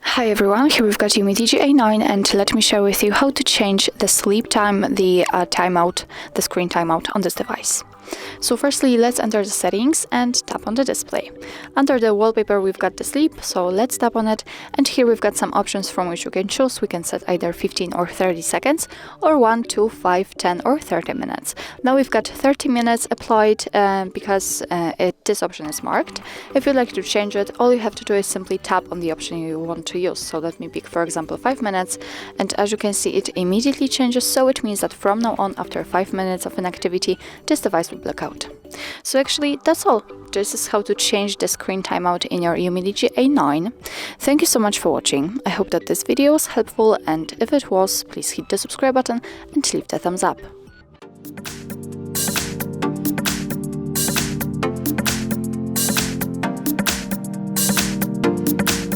Hi everyone, here we've got UMIDIGI A9 and let me share with you how to change the sleep time, the timeout, the screen timeout on this device. So firstly, let's enter the settings and tap on the display. Under the wallpaper, we've got the sleep, so let's tap on it. And here we've got some options from which you can choose. We can set either 15 or 30 seconds, or 1, 2, 5, 10 or 30 minutes. Now we've got 30 minutes applied because this option is marked. If you'd like to change it, all you have to do is simply tap on the option you want to use. So let me pick, for example, 5 minutes. And as you can see, it immediately changes. So it means that from now on, after 5 minutes of an activity, this device will black out. So actually, that's all. This is how to change the screen timeout in your UMIDIGI A9. Thank you so much for watching. I hope that this video was helpful, and if it was, please hit the subscribe button and leave the thumbs up.